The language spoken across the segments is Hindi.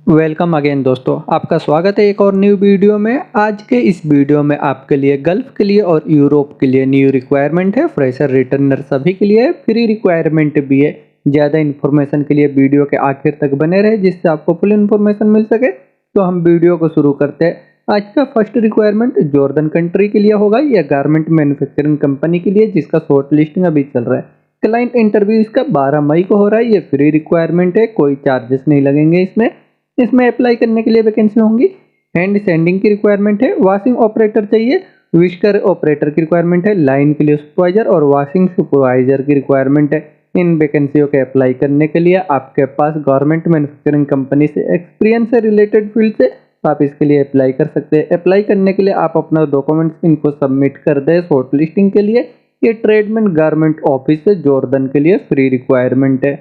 वेलकम अगेन दोस्तों, आपका स्वागत है एक और न्यू वीडियो में। आज के इस वीडियो में आपके लिए गल्फ के लिए और यूरोप के लिए न्यू रिक्वायरमेंट है। फ्रेशर रिटर्नर सभी के लिए फ्री रिक्वायरमेंट भी है। ज़्यादा इन्फॉर्मेशन के लिए वीडियो के आखिर तक बने रहे जिससे आपको फुल इन्फॉर्मेशन मिल सके। तो हम वीडियो को शुरू करते हैं। आज का फर्स्ट रिक्वायरमेंट जॉर्डन कंट्री के लिए होगा। यह गारमेंट मैन्युफैक्चरिंग कंपनी के लिए जिसका शॉर्ट लिस्टिंग अभी चल रहा है। क्लाइंट इंटरव्यू इसका 12 मई को हो रहा है। ये फ्री रिक्वायरमेंट है, कोई चार्जेस नहीं लगेंगे इसमें। इसमें अप्लाई करने के लिए वैकेंसी होंगी। हैंड सेंडिंग की रिक्वायरमेंट है, वॉशिंग ऑपरेटर चाहिए, विस्कर ऑपरेटर की रिक्वायरमेंट है, लाइन के लिए सुपरवाइजर और वॉशिंग सुपरवाइजर की रिक्वायरमेंट है। इन वैकेंसियों के अप्लाई करने के लिए आपके पास गवर्नमेंट मैन्युफैक्चरिंग कंपनी से एक्सपीरियंस से रिलेटेड फील्ड से आप इसके लिए अप्लाई कर सकते हैं। अप्लाई करने के लिए आप अपना डॉक्यूमेंट्स इनको सबमिट कर दें शॉर्ट लिस्टिंग के लिए। ये ट्रेडमैन गारमेंट ऑफिस से जॉर्डन के लिए फ्री रिक्वायरमेंट है।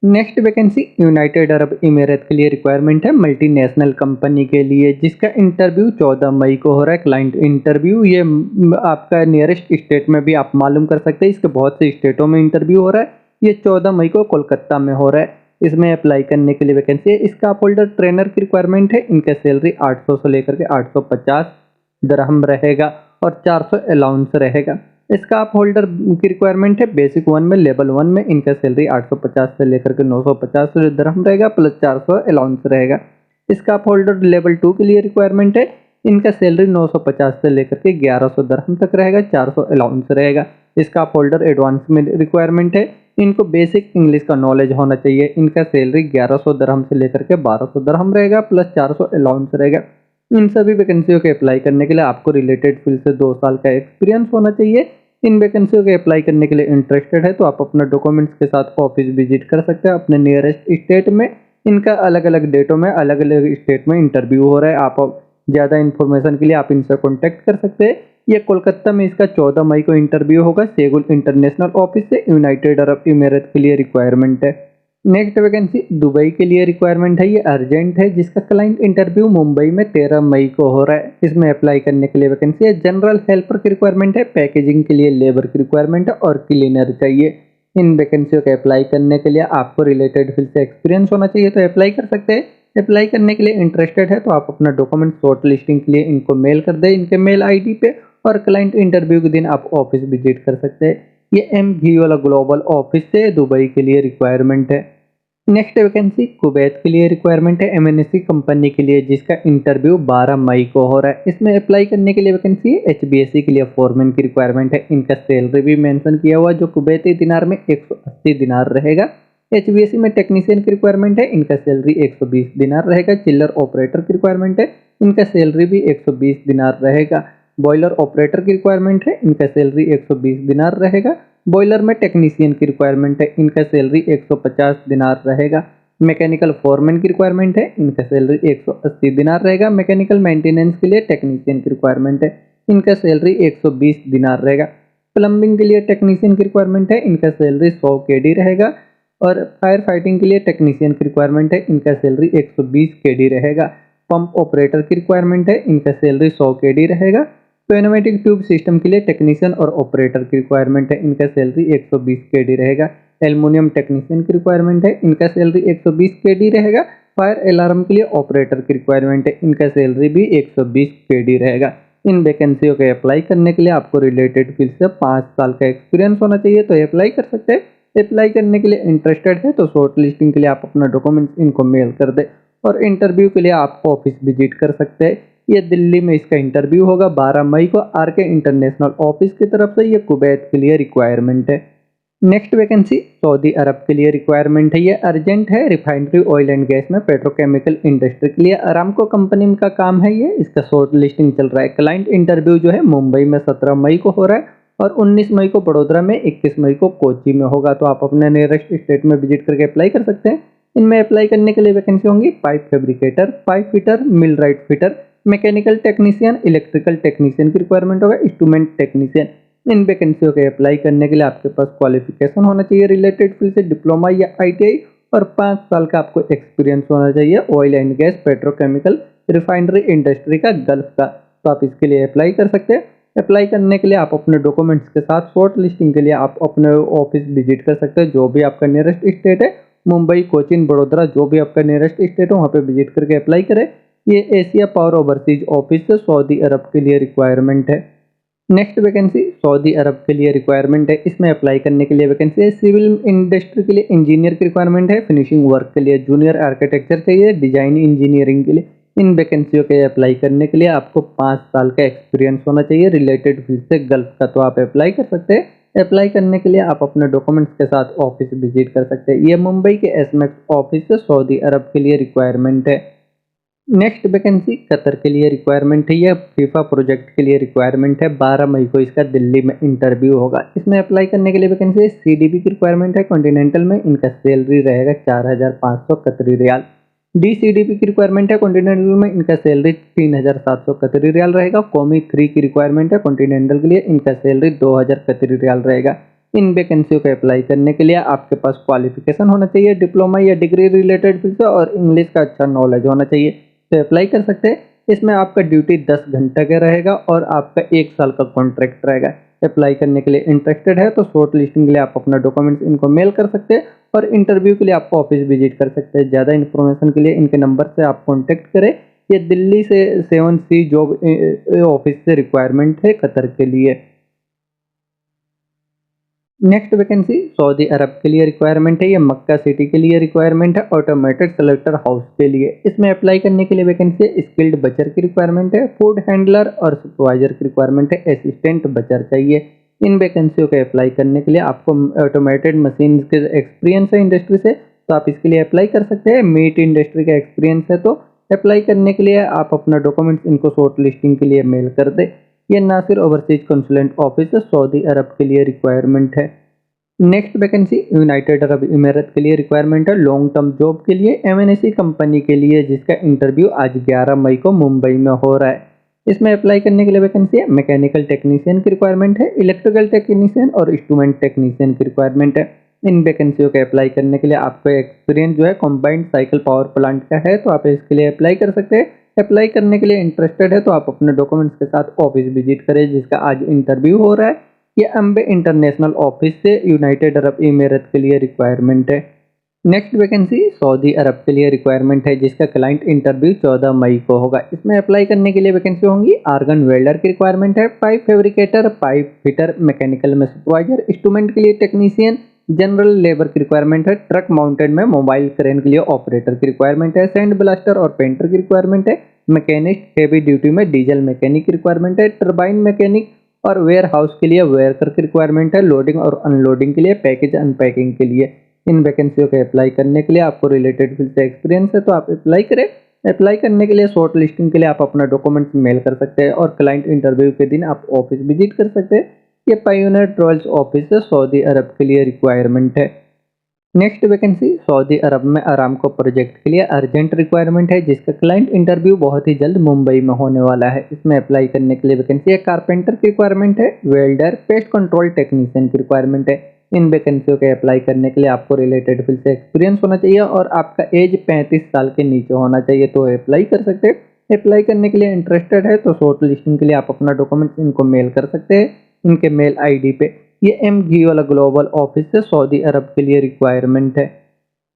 नेक्स्ट वैकेंसी यूनाइटेड अरब इमीरात के लिए रिक्वायरमेंट है, मल्टीनेशनल कंपनी के लिए जिसका इंटरव्यू 14 मई को हो रहा है। क्लाइंट इंटरव्यू ये आपका नियरेस्ट स्टेट में भी आप मालूम कर सकते हैं। इसके बहुत से स्टेटों में इंटरव्यू हो रहा है। ये 14 मई को कोलकाता में हो रहा है। इसमें अप्लाई करने के लिए वैकेंसी है। इसका होल्डर ट्रेनर की रिक्वायरमेंट है। इनका सैलरी 800 से लेकर के 850 दरहम रहेगा और 400 अलाउंस रहेगा। स्काफ होल्डर की रिक्वायरमेंट है। बेसिक 1 में, लेवल 1 में इनका सैलरी 850 से लेकर के 950 दरहम रहेगा प्लस 400 अलाउंस रहेगा। स्काफ होल्डर लेवल 2 के लिए रिक्वायरमेंट है। इनका सैलरी 950 से लेकर के 1100 दरहम तक रहेगा, 400 अलाउंस रहेगा। स्काफ होल्डर एडवांस में रिक्वायरमेंट है। इनको बेसिक इंग्लिश का नॉलेज होना चाहिए। इनका सैलरी 1100 दरहम से लेकर के 1200 दरहम रहेगा प्लस 400 अलाउंस रहेगा। इन सभी वैकेंसियों के अप्लाई करने के लिए आपको रिलेटेड फील्ड से 2 साल का एक्सपीरियंस होना चाहिए। इन वैकेंसियों के अप्लाई करने के लिए इंटरेस्टेड है तो आप अपना डॉक्यूमेंट्स के साथ ऑफिस विजिट कर सकते हैं अपने नियरेस्ट स्टेट में। इनका अलग अलग डेटों में अलग अलग स्टेट में इंटरव्यू हो रहा है। आप ज़्यादा इन्फॉर्मेशन के लिए आप इनसे कॉन्टैक्ट कर सकते हैं। ये कोलकाता में इसका 14 मई को इंटरव्यू होगा। सेगुल इंटरनेशनल ऑफिस से यूनाइटेड अरब इमीरात के लिए रिक्वायरमेंट है। नेक्स्ट वैकेंसी दुबई के लिए रिक्वायरमेंट है। ये अर्जेंट है जिसका क्लाइंट इंटरव्यू मुंबई में 13 मई को हो रहा है। इसमें अप्लाई करने के लिए वैकेंसी है। जनरल हेल्पर की रिक्वायरमेंट है, पैकेजिंग के लिए लेबर की रिक्वायरमेंट है और क्लीनर चाहिए। इन वैकेंसियों के अप्लाई करने के लिए आपको रिलेटेड फील्ड से एक्सपीरियंस होना चाहिए तो अप्लाई कर सकते हैं। अप्लाई करने के लिए इंटरेस्टेड है तो आप अपना डॉक्यूमेंट शॉर्ट लिस्टिंग के लिए इनको मेल कर दें इनके मेल आईडी पे और क्लाइंट इंटरव्यू के दिन आप ऑफिस विजिट कर सकते हैं। ये एम वाला ग्लोबल ऑफिस से दुबई के लिए रिक्वायरमेंट है। नेक्स्ट वैकेंसी कुवैत के लिए रिक्वायरमेंट है, एमएनसी कंपनी के लिए जिसका इंटरव्यू 12 मई को हो रहा है। इसमें अप्लाई करने के लिए वैकेंसी है। एचबीएससी के लिए फोरमैन की रिक्वायरमेंट है। इनका सैलरी भी मेंशन किया हुआ जो कुवैती दिनार में 180 दिनार रहेगा। एचबीएससी में टेक्नीशियन की रिक्वायरमेंट है। इनका सैलरी 120 दिनार रहेगा। चिल्लर ऑपरेटर की रिक्वायरमेंट है। इनका सैलरी भी 120 दिनार रहेगा। बॉयलर ऑपरेटर की रिक्वायरमेंट है। इनका सैलरी 120 दिनार रहेगा। बॉयलर में टेक्नीशियन की रिक्वायरमेंट है। इनका सैलरी 150 दिनार रहेगा। मैकेनिकल फोरमैन की रिक्वायरमेंट है। इनका सैलरी 180 दिनार रहेगा। मैकेनिकल मेंटेनेंस के लिए टेक्नीशियन की रिक्वायरमेंट है। इनका सैलरी 120 दिनार रहेगा। प्लम्बिंग के लिए टेक्नीशियन की रिक्वायरमेंट है। इनका सैलरी 100 केडी रहेगा और फायर फाइटिंग के लिए टेक्नीशियन की रिक्वायरमेंट है। इनका सैलरी 120 केडी रहेगा। पंप ऑपरेटर की रिक्वायरमेंट है। इनका सैलरी 100 केडी रहेगा। प्नेमेटिक ट्यूब सिस्टम के लिए टेक्नीशियन और ऑपरेटर की रिक्वायरमेंट है। इनका सैलरी 120 केडी रहेगा। एल्युमिनियम टेक्नीशियन की रिक्वायरमेंट है। इनका सैलरी 120 केडी रहेगा। फायर अलार्म के लिए ऑपरेटर की रिक्वायरमेंट है। इनका सैलरी भी 120 केडी रहेगा। इन वैकेंसियों के अप्लाई करने के लिए आपको रिलेटेड फील्ड से 5 साल का एक्सपीरियंस होना चाहिए तो अप्लाई कर सकते हैं। अप्लाई करने के लिए इंटरेस्टेड है तो शॉर्ट लिस्टिंग के लिए आप अपना डॉक्यूमेंट्स इनको मेल कर दे और इंटरव्यू के लिए आप ऑफिस विजिट कर सकते हैं। ये दिल्ली में इसका इंटरव्यू होगा 12 मई को आरके इंटरनेशनल ऑफिस की तरफ से। ये कुवैत के लिए रिक्वायरमेंट है। नेक्स्ट वैकेंसी सऊदी अरब के लिए रिक्वायरमेंट है। ये अर्जेंट है। रिफाइनरी ऑयल एंड गैस में पेट्रोकेमिकल इंडस्ट्री के लिए अरामको कंपनी का काम है। ये इसका शॉर्ट लिस्टिंग चल रहा है। क्लाइंट इंटरव्यू जो है मुंबई में 17 मई को हो रहा है और 19 मई को बड़ोदरा में, 21 मई को कोची में होगा। तो आप अपने नियरेस्ट स्टेट में विजिट करके अप्लाई कर सकते हैं। इनमें अप्लाई करने के लिए वैकेंसी होंगी pipe fabricator, pipe fitter, millwright fitter, mechanical technician, electrical technician की रिक्वायरमेंट होगा, इंस्ट्रूमेंट टेक्नीशियन। इन वैकेंसियों के अप्लाई करने के लिए आपके पास क्वालिफिकेशन होना चाहिए रिलेटेड फील्ड से डिप्लोमा या आईटीआई और 5 साल का आपको एक्सपीरियंस होना चाहिए oil and gas, petrochemical, refinery industry का, गल्फ का। तो आप इसके लिए अप्लाई कर सकते हैं। अप्लाई करने के लिए आप अपने डॉक्यूमेंट्स के साथ शॉर्ट लिस्टिंग के लिए आप अपने ऑफिस विजिट कर सकते हैं जो भी आपका नियरेस्ट स्टेट है मुंबई, कोचीन, बड़ोदरा, जो भी आपका नियरेस्ट स्टेट हो वहाँ पे विजिट करके अप्लाई करें। ये एशिया पावर ओवरसीज ऑफिस से सऊदी अरब के लिए रिक्वायरमेंट है। नेक्स्ट वैकेंसी सऊदी अरब के लिए रिक्वायरमेंट है। इसमें अप्लाई करने के लिए वैकेंसी है। सिविल इंडस्ट्री के लिए इंजीनियर की रिक्वायरमेंट है। फिनिशिंग वर्क के लिए जूनियर आर्किटेक्चर चाहिए। डिजाइन इंजीनियरिंग के लिए इन वैकेंसियों के अप्लाई करने के लिए आपको 5 साल का एक्सपीरियंस होना चाहिए रिलेटेड फील्ड से गल्फ का, तो आप अप्लाई कर सकते हैं। अप्लाई करने के लिए आप अपने डॉक्यूमेंट्स के साथ ऑफिस विजिट कर सकते हैं। ये मुंबई के एसमेक्स ऑफिस से सऊदी अरब के लिए रिक्वायरमेंट है। नेक्स्ट वैकेंसी कतर के लिए रिक्वायरमेंट है। यह फीफा प्रोजेक्ट के लिए रिक्वायरमेंट है। 12 मई को इसका दिल्ली में इंटरव्यू होगा। इसमें अप्लाई करने के लिए वैकेंसी है। सीडीबी की रिक्वायरमेंट है। कॉन्टिनेंटल में इनका सैलरी रहेगा 4,500 कतरी रियाल। डीसीडीपी की रिक्वायरमेंट है। कॉन्टिनेंटल में इनका सैलरी 3,700 कतरी रियाल रहेगा। कौमी 3 की रिक्वायरमेंट है। कॉन्टिनेंटल के लिए इनका सैलरी 2,000 कतरी रियाल रहेगा। इन वैकेंसियों को अप्लाई करने के लिए आपके पास क्वालिफिकेशन होना चाहिए, डिप्लोमा या डिग्री रिलेटेड फील्ड से, और इंग्लिश का अच्छा नॉलेज होना चाहिए, तो अप्लाई कर सकते हैं। इसमें आपका ड्यूटी 10 घंटे का रहेगा और आपका 1 साल का कॉन्ट्रैक्ट रहेगा। अप्लाई करने के लिए इंटरेस्टेड है तो शॉर्ट लिस्टिंग के लिए आप अपना डॉक्यूमेंट्स इनको मेल कर सकते हैं और इंटरव्यू के लिए आपको ऑफिस विजिट कर सकते हैं। ज़्यादा इन्फॉर्मेशन के लिए इनके नंबर से आप कॉन्टेक्ट करें। ये दिल्ली से 7C जॉब ऑफिस से रिक्वायरमेंट है कतर के लिए। नेक्स्ट वैकेंसी सऊदी अरब के लिए रिक्वायरमेंट है। ये मक्का सिटी के लिए रिक्वायरमेंट है, ऑटोमेटेड सेलेक्टर हाउस के लिए। इसमें अप्लाई करने के लिए वैकेंसी है। स्किल्ड बचर की रिक्वायरमेंट है। फूड हैंडलर और सुपरवाइजर की रिक्वायरमेंट है। असिस्टेंट बचर चाहिए। इन वैकेंसियों को अप्लाई करने के लिए आपको ऑटोमेटेड मशीन के एक्सपीरियंस है इंडस्ट्री से, तो आप इसके लिए अप्लाई कर सकते हैं। मीट इंडस्ट्री का एक्सपीरियंस है तो अप्लाई करने के लिए आप अपना डॉक्यूमेंट्स इनको शॉर्ट लिस्टिंग के लिए मेल कर दें। ये Nasir overseas consultant office Saudi Arab के लिए रिक्वायरमेंट है। नेक्स्ट वैकेंसी यूनाइटेड अरब इमारात के लिए रिक्वायरमेंट है। लॉन्ग टर्म जॉब के लिए एमएनसी कंपनी के लिए, जिसका इंटरव्यू आज 11 मई को मुंबई में हो रहा है। इसमें अप्लाई करने के लिए वैकेंसी है। मैकेनिकल टेक्नीशियन की रिक्वायरमेंट है। इलेक्ट्रिकल टेक्नीशियन और इंस्ट्रूमेंट टेक्नीशियन की रिक्वायरमेंट है। इन वैकेंसियों के अप्लाई करने के लिए आपका एक्सपीरियंस जो है कंबाइंड साइकिल पावर प्लांट का है, तो आप इसके लिए अप्लाई कर सकते हैं। अप्लाई करने के लिए इंटरेस्टेड है तो आप अपने डॉक्यूमेंट्स के साथ ऑफिस विजिट करें, जिसका आज इंटरव्यू हो रहा है। ये अम्बे इंटरनेशनल ऑफिस से यूनाइटेड अरब इमारात के लिए रिक्वायरमेंट है। नेक्स्ट वैकेंसी सऊदी अरब के लिए रिक्वायरमेंट है, जिसका क्लाइंट इंटरव्यू 14 मई को होगा। इसमें अप्लाई करने के लिए वैकेंसी होंगी। आर्गन वेल्डर की रिक्वायरमेंट है। Pipe fabricator, pipe fitter, mechanical में सुपरवाइजर, इंस्ट्रूमेंट के लिए टेक्नीशियन, जनरल लेबर की रिक्वायरमेंट है। ट्रक माउंटेड में मोबाइल क्रेन के लिए ऑपरेटर की रिक्वायरमेंट है। सैंड ब्लास्टर और पेंटर की रिक्वायरमेंट है। मैकेनिस्ट हेवी ड्यूटी में डीजल मैकेनिक की रिक्वायरमेंट है। टर्बाइन मैकेनिक और वेयर हाउस के लिए वेयरकर की रिक्वायरमेंट है। लोडिंग और अनलोडिंग के लिए, पैकेज अनपैकिंग के लिए। इन वैकेंसियों को अप्लाई करने के लिए आपको रिलेटेड फील्ड से एक्सपीरियंस है तो आप अप्लाई करें। अप्लाई करने के लिए शॉर्ट लिस्टिंग के लिए आप अपना डॉक्यूमेंट्स मेल कर सकते हैं और क्लाइंट इंटरव्यू के दिन आप ऑफिस विजिट कर सकते हैं। ये पायोनियर ट्रेवल्स ऑफिस है सऊदी अरब के लिए रिक्वायरमेंट है। नेक्स्ट वैकेंसी सऊदी अरब में अरामको प्रोजेक्ट के लिए अर्जेंट रिक्वायरमेंट है, जिसका क्लाइंट इंटरव्यू बहुत ही जल्द मुंबई में होने वाला है। इसमें अप्लाई करने के लिए वैकेंसी है। कारपेंटर की रिक्वायरमेंट है। वेल्डर, पेस्ट कंट्रोल टेक्नीशियन की रिक्वायरमेंट है। इन वैकेंसियों के अप्लाई करने के लिए आपको रिलेटेड फील्ड से एक्सपीरियंस होना चाहिए और आपका एज 35 साल के नीचे होना चाहिए, तो अप्लाई कर सकते हैं। अप्लाई करने के लिए इंटरेस्टेड है तो शॉर्ट लिस्टिंग के लिए आप अपना डॉक्यूमेंट्स इनको मेल कर सकते हैं इनके मेल आईडी पे। ये एमजी वाला ग्लोबल ऑफिस से सऊदी अरब के लिए रिक्वायरमेंट है।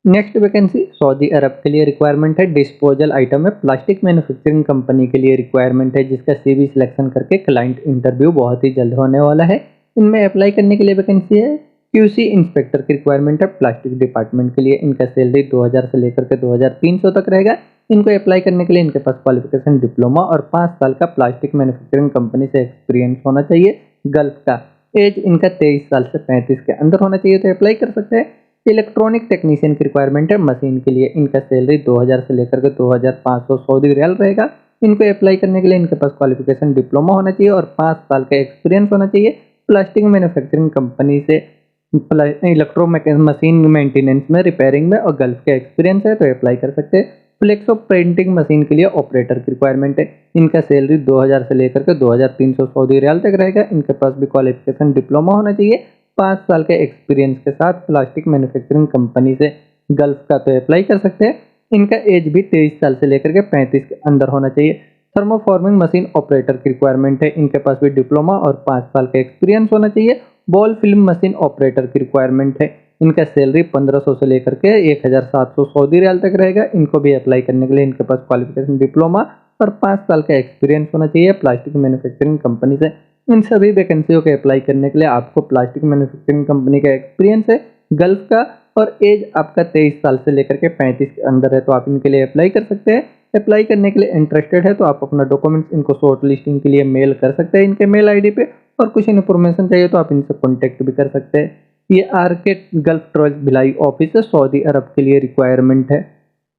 नेक्स्ट वैकेंसी सऊदी अरब के लिए रिक्वायरमेंट है। डिस्पोजल आइटम में प्लास्टिक मैन्युफैक्चरिंग कंपनी के लिए रिक्वायरमेंट है, जिसका सीवी सिलेक्शन करके क्लाइंट इंटरव्यू बहुत ही जल्द होने वाला है। इनमें अप्लाई करने के लिए वैकेंसी है। क्यूसी इंस्पेक्टर की रिक्वायरमेंट है प्लास्टिक डिपार्टमेंट के लिए। इनका सैलरी 2000 से लेकर के 2300 तक रहेगा। इनको अप्लाई करने के लिए इनके पास क्वालिफिकेशन डिप्लोमा और 5 साल का प्लास्टिक मैन्युफैक्चरिंग कंपनी से एक्सपीरियंस होना चाहिए गल्फ का। एज इनका 23 साल से 35 के अंदर होना चाहिए, तो अप्लाई कर सकते हैं। इलेक्ट्रॉनिक टेक्नीशियन की रिक्वायरमेंट है मशीन के लिए। इनका सैलरी 2000 से लेकर के 2500 सऊदी रियाल रहेगा। इनको अप्लाई करने के लिए इनके पास क्वालिफिकेशन डिप्लोमा होना चाहिए और 5 साल का एक्सपीरियंस होना चाहिए प्लास्टिक मैन्युफैक्चरिंग कंपनी से। इलेक्ट्रो मशीन मेंटेनेंस में, रिपेयरिंग में और गल्फ का एक्सपीरियंस है, तो अप्लाई कर सकते हैं। फ्लेक्सो प्रिंटिंग मशीन के लिए ऑपरेटर की रिक्वायरमेंट है। इनका सैलरी 2000 से लेकर के 2300 सऊदी रियाल तक रहेगा। इनके पास भी क्वालिफिकेशन डिप्लोमा होना चाहिए 5 साल के एक्सपीरियंस के साथ प्लास्टिक मैन्युफैक्चरिंग कंपनी से गल्फ का, तो अप्लाई कर सकते हैं। इनका एज भी 23 साल से लेकर के 35 के अंदर होना चाहिए। थर्मोफॉर्मिंग मशीन ऑपरेटर की रिक्वायरमेंट है। इनके पास भी डिप्लोमा और 5 साल का एक्सपीरियंस होना चाहिए। बॉल फिल्म मशीन ऑपरेटर की रिक्वायरमेंट है। इनका सैलरी 1500 से लेकर के 1700 सऊदी रियाल तक रहेगा। इनको भी अप्लाई करने के लिए इनके पास क्वालिफिकेशन डिप्लोमा और 5 साल का एक्सपीरियंस होना चाहिए प्लास्टिक मैन्युफैक्चरिंग कंपनी से। इन सभी वैकेंसियों के अप्लाई करने के लिए आपको प्लास्टिक मैन्युफैक्चरिंग कंपनी का एक्सपीरियंस है गल्फ का, और एज आपका 23 साल से लेकर के 35 के अंदर है, तो आप इनके लिए अप्लाई कर सकते हैं। अप्लाई करने के लिए इंटरेस्टेड है तो आप अपना डॉक्यूमेंट्स इनको शॉर्ट लिस्टिंग के लिए मेल कर सकते हैं इनके मेल आईडी पे, और कुछ इन्फॉर्मेशन चाहिए तो आप इनसे कॉन्टेक्ट भी कर सकते हैं। ये आरके गल्फ ट्रॉयल्स भिलाई ऑफिस है, सऊदी अरब के लिए रिक्वायरमेंट है।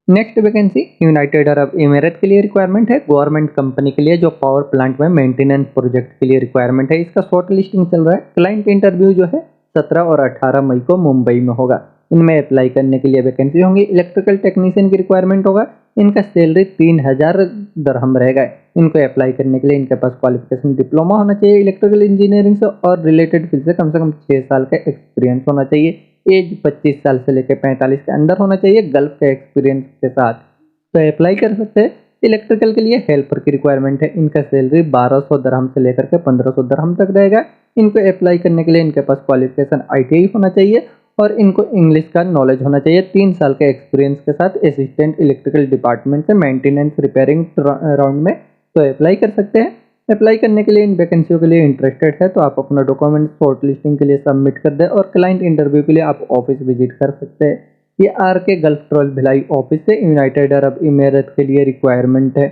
Next vacancy United Arab Emirate के लिए रिक्वायरमेंट है, गवर्नमेंट कंपनी के लिए जो पावर प्लांट में मेंटेनेंस प्रोजेक्ट के लिए रिक्वायरमेंट है। इसका शॉर्ट लिस्टिंग चल रहा है। क्लाइंट इंटरव्यू जो है 17 और 18 मई को मुंबई में होगा। इनमें अप्लाई करने के लिए वैकेंसी होंगी। इलेक्ट्रिकल टेक्नीशियन की रिक्वायरमेंट होगा। इनका सैलरी 3000 दरहम रहेगा। इनको अप्लाई करने के लिए इनके पास क्वालिफिकेशन डिप्लोमा होना चाहिए इलेक्ट्रिकल इंजीनियरिंग से, और रिलेटेड फील्ड से कम 6 साल का एक्सपीरियंस होना चाहिए। एज 25 साल से लेकर 45 के अंदर होना चाहिए गल्फ के एक्सपीरियंस के साथ, तो अप्लाई कर सकते हैं। इलेक्ट्रिकल के लिए हेल्पर की रिक्वायरमेंट है। इनका सैलरी 1200 दरहम से लेकर के 1500 दरहम तक रहेगा। इनको अप्लाई करने के लिए इनके पास क्वालिफिकेशन ITI होना चाहिए और इनको इंग्लिश का नॉलेज होना चाहिए। 3 साल के एक्सपीरियंस के साथ असिस्टेंट इलेक्ट्रिकल डिपार्टमेंट से मेंटेनेंस रिपेयरिंग राउंड में, तो अप्लाई कर सकते हैं। अप्लाई करने के लिए इन वैकेंसियों के लिए इंटरेस्टेड है तो आप अपना डॉक्यूमेंट शॉर्ट लिस्टिंग के लिए सबमिट कर दें, और क्लाइंट इंटरव्यू के लिए आप ऑफिस विजिट कर सकते हैं। ये RK Gulf trial Bhilai office से यूनाइटेड अरब इमिरेट के लिए रिक्वायरमेंट है।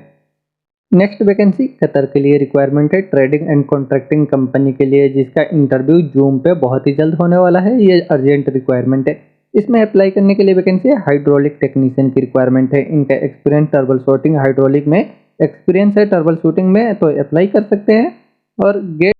नेक्स्ट वैकेंसी कतर के लिए रिक्वायरमेंट है, ट्रेडिंग एंड कॉन्ट्रैक्टिंग कंपनी के लिए, जिसका इंटरव्यू जूम पे बहुत ही जल्द होने वाला है। ये अर्जेंट रिक्वायरमेंट है। इसमें अप्लाई करने के लिए वैकेंसी है हाइड्रोलिक टेक्नीशियन की रिक्वायरमेंट है। इनका एक्सपीरियंस टर्बल शूटिंग हाइड्रोलिक में एक्सपीरियंस है, टर्बल शूटिंग में, तो अप्लाई कर सकते हैं। और गेट